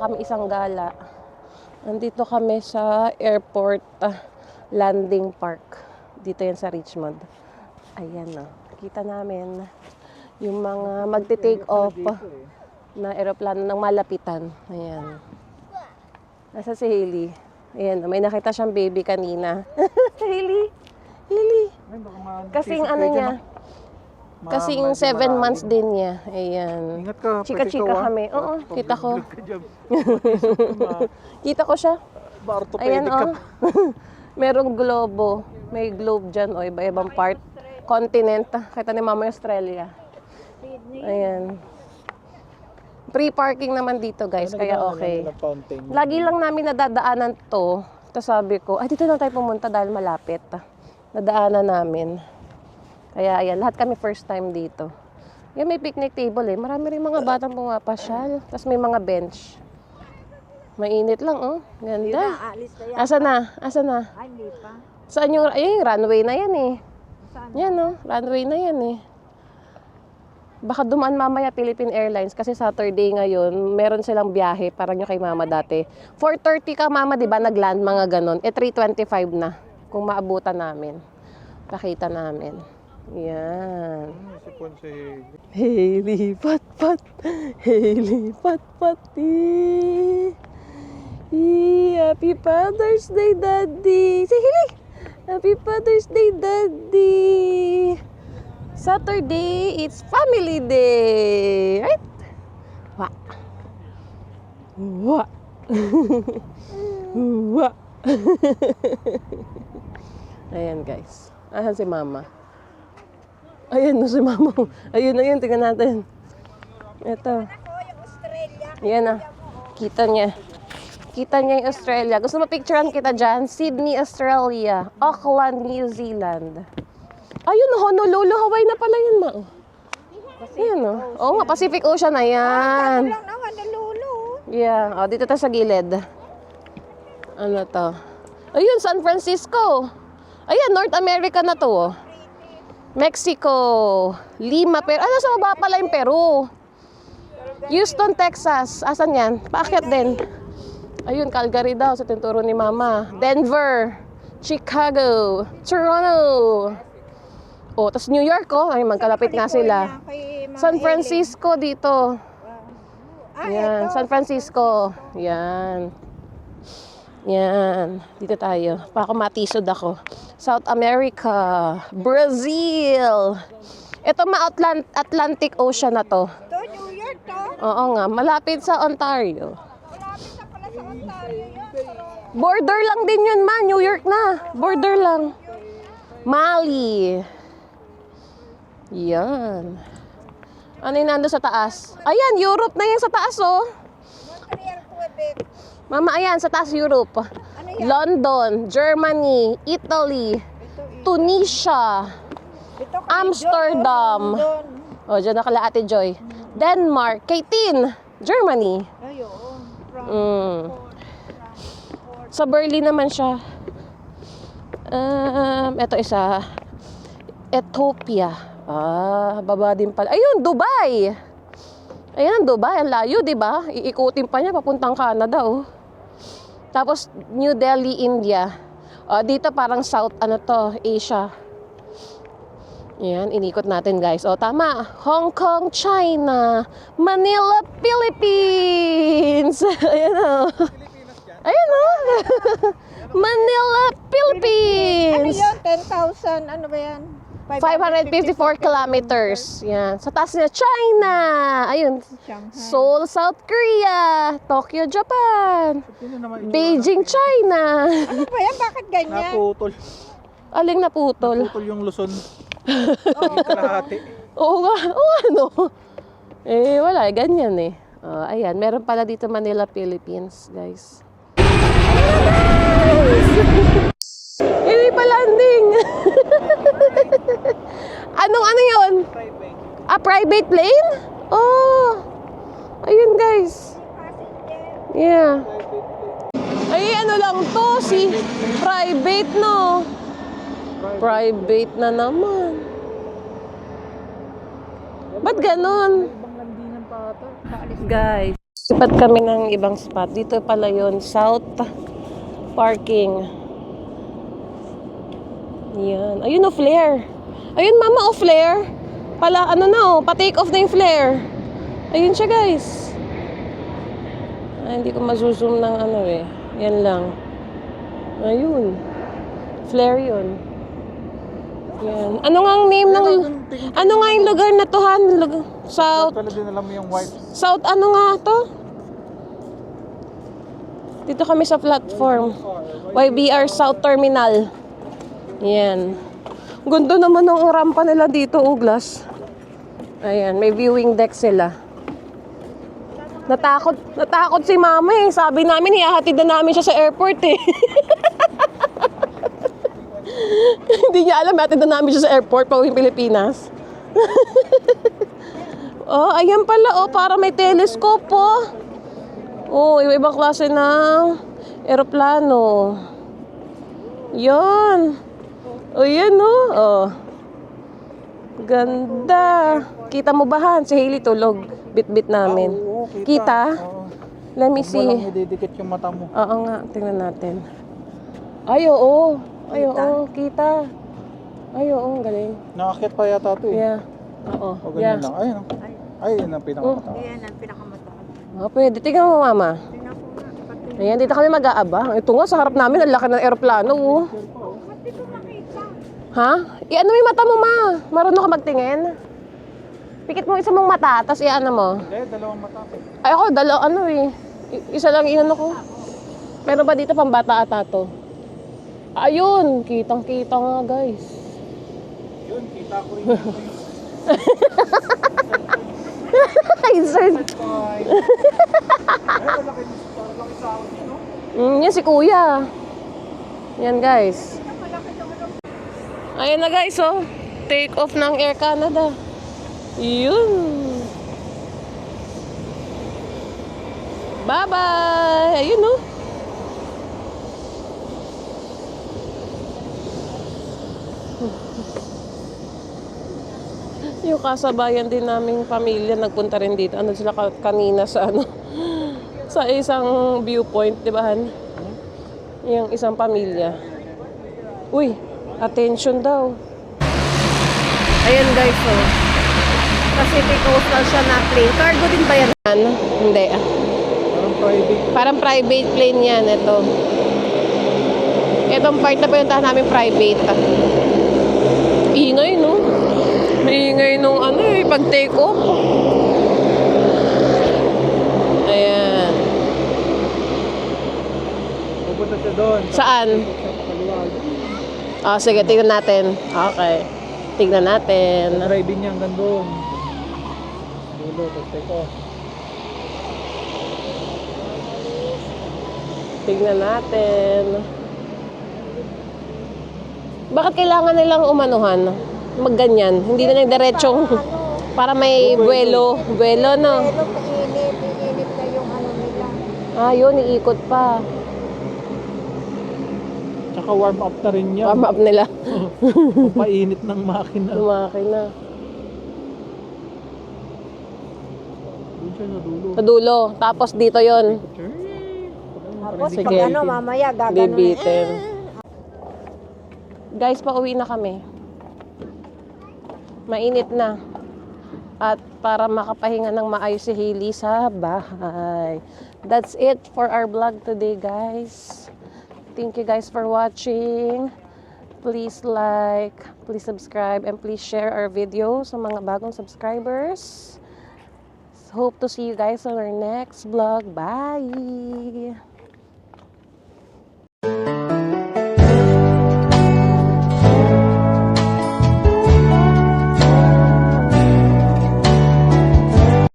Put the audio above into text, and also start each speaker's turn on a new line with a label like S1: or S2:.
S1: kami isang gala. Nandito kami sa airport landing park. Dito yan sa Richmond. Ayan o. Kita namin yung mga magte-take off na aeroplano ng malapitan. Ayan. Nasa si Hailey. Ayan, may nakita siyang baby kanina. Hailey! Hailey! Kasing ano niya, kasing 7 months din niya. Ayan.
S2: Ingat ka,
S1: Chika-chika kami. Oo, kita ko. Kita ko siya. Ayan o. Merong globo. May globe dyan o, iba-ibang part. Continent. Kita ni Mama Australia. Ayan. Free-parking naman dito guys, kaya okay. Lagi lang namin nadadaanan to. Tapos sabi ko, ay dito lang tayo pumunta dahil malapit. Nadaanan namin. Kaya ayan, lahat kami first time dito. Yan, may picnic table eh. Marami rin mga batang pumapasyal. Tapos may mga bench. Mainit lang oh. Ganda. Asa na? Asa na? Saan yung, ayun, yung runway na yan eh. Yan oh, runway na yan eh. Baka dumaan mamaya Philippine Airlines kasi Saturday ngayon, meron silang biyahe parang yung kay Mama dati. 4:30 ka Mama, 'di ba, nagland mga ganon. 3:25 na kung maabutan namin. Pakita namin. Yan. Hailey pat pat. Hailey pat pat. Happy Father's Day, Daddy. Say Hailey. Happy Father's Day, Daddy. Saturday, it's family day, right? Wah. Wah. Wah. Ayan guys. Ayan si Mama. Ayan no si Mama. Ayun, tingnan natin. Ito. Ayan na. Kita niya. Kita niya yung Australia. Gusto mo picturean kita dyan? Sydney, Australia. Auckland, New Zealand. Ayun, Honolulu, Hawaii na pala yun, Ma. Ayan, oh. Oo nga, Pacific Ocean na yan. Yeah, oh, dito tayo sa gilid. Ano to? Ayun, San Francisco. Ayan, North America na to. Oh. Mexico, Lima, Peru. Ano, sa baba pala yung Peru. Houston, Texas. Asan yan? Paakyat din. Ayun, Calgary daw sa tinturo ni Mama. Denver, Chicago, Toronto. Oh, tapos New York, oh. Ay, magkalapit nga sila. San Francisco dito. Yan, San Francisco. Yan. Yan. Dito tayo. Baka matisod ako. South America. Brazil. Ito Atlantic Ocean na to.
S3: Ito, New York to.
S1: Oo nga. Malapit sa Ontario.
S3: Malapit na pala sa Ontario yun.
S1: Border lang din yun, Ma. New York na. Border lang. Mali. Yan. Ano yung nando sa taas? Ayan, Europe na yan sa taas, oh.
S3: Montreal, Quebec.
S1: Mama, ayan, sa taas Europe.
S3: Ano yan?
S1: London, Germany, Italy, Tunisia,
S3: Ito kay
S1: Amsterdam.
S3: London.
S1: O, dyan nakala Ate Joy. Denmark, Katin, Germany.
S3: Ayun.
S1: Sa Berlin naman siya. Ito isa. Ethiopia. Baba din pala. Ayun, Dubai. Ayan, Dubai. Ang layo, di ba? Iikutin pa niya papuntang Canada, oh. Tapos, New Delhi, India. Dito parang South, ano to, Asia. Ayan, inikot natin, guys. O, tama. Hong Kong, China. Manila, Philippines. Ayan, oh. Ayan, oh. Manila, Philippines.
S3: Ano yun? 10,000. Ano ba yan?
S1: 554 kilometers. Yan. Sa taas niya, China. Ayun.
S3: Shanghai.
S1: Seoul, South Korea. Tokyo, Japan. Beijing, China.
S3: Ano ba yan? Bakit ganyan?
S2: Naputol.
S1: Aling naputol.
S2: Naputol yung Luzon.
S3: Oo.
S2: Kalahati.
S1: Oo nga. Oo, ano? Wala. Ganyan eh. Ayan. Meron pala dito Manila, Philippines, guys. Hindi pa landing. Ano yun? Private plane? Oh. Ayun, guys. Yeah. Ay, ano lang to, si private, no? Private na naman. Ba't ganon?
S2: Ibang landingan pa ata.
S1: Guys, Sipat kami ng ibang spot. Dito pala yon, South Parking. Yan. Ayun o, flare. Ayun, mama o, flare. Pala, ano na o, pa-take off na yung flare. Ayun siya, guys. Ay, hindi ko mazoom ng ano eh. Yan lang. Ayun. Flare yun. Yan. Ano nga ang name ng... Ano nga yung lugar na to, Han? South...
S2: Pala din alam mo yung white.
S1: South ano nga to? Dito kami sa platform. YBR South Terminal. Yan. Ganda naman ng rampa nila dito, Uglas. Ayan, may viewing deck sila. Natakot si mama eh. Sabi namin, hihahatid na namin siya sa airport eh. Hindi niya alam, hihahatid na namin siya sa airport pauwing Pilipinas. Oh, ayan pala, oh, para may telescope, oh. Oh, iba-ibang klase ng eroplano. Yan. Oh, yan, oh. Oh. Ganda. Kita mo ba, Han? Si Hailey tulog. Bit-bit namin.
S2: Oo,
S1: Kita?
S2: Oo.
S1: Let me
S2: Huwag mo
S1: see.
S2: lang ididikit yung mata mo.
S1: Oo nga, tingnan natin. Ay, oo. Ay, oo, kita. Ay, oo, galing.
S2: Nakakit pa yata ito eh.
S1: Yeah. Oo.
S2: O ganyan lang. Ayun. Ay, yun ang pinakamataas.
S3: Ayan ang pinakamataas.
S1: Oh, pwede. Tingnan mo, mama.
S3: Tingnan ko nga. Pati.
S1: Ayan, dito kami mag-aabang. Ito nga, sa harap namin, ang laki ng aeroplano, oh.
S3: Ba't di ko makita?
S1: Ha? I-ano mo yung mata mo, ma? Marunong ka magtingin? Pikit mo isa mong mata, tapos i-ano mo.
S2: Hindi, dalawang mata.
S1: Ay, ako, ano eh. Isa lang inano ko. Pero ba dito pang bata ata to? Ayun, kitang-kita nga, guys.
S2: Yun, kita ko rin.
S1: Insert.
S2: Ay, malaki sound yun, no?
S1: Yan si kuya. Yan, guys. Ayan na, guys, oh. Take off ng Air Canada. Yun. Bye-bye. Ayun, oh. Yung kasabayan din naming pamilya nagpunta rin dito. Ano sila kanina sa ano? Sa isang viewpoint, di ba, Han? Yung isang pamilya. Uy, attention daw. Ayan, guys, oh. Pacific Coastal siya na plane. Cargo din ba yan? Hindi.
S2: Parang private.
S1: Parang private plane yan, ito. Itong part na pinuntahan namin private. Ingay, no? Ingay nung ano eh, pag take off. Ayan.
S2: Pupunta siya doon.
S1: Saan? Ah, sige, tignan natin. Okay. Tignan natin.
S2: Driving niya hanggang doon. Dulo, tapos take off.
S1: Tignan natin. Bakit kailangan nilang umanuhan? Magganyan. Hindi na lang diretsong para may buwelo. Buwelo, no?
S3: Pero mainit. Mainit na yung ano nila.
S1: Ah, yun. Iikot pa.
S2: Tsaka warm up na rin yan.
S1: Warm up nila.
S2: Painit ng makina.
S1: Lumaki na.
S2: Doon siya sa dulo.
S1: Sa dulo. Tapos dito yon.
S3: Tapos
S1: Sige.
S3: pag ano, mamaya gagano.
S1: Bibitin. Guys, pauwi na kami. Mainit na. At para makapahinga ng maayos si Hailey sa bahay. That's it for our vlog today, guys. Thank you guys for watching. Please like, please subscribe, and please share our video sa mga bagong subscribers. Hope to see you guys on our next vlog. Bye!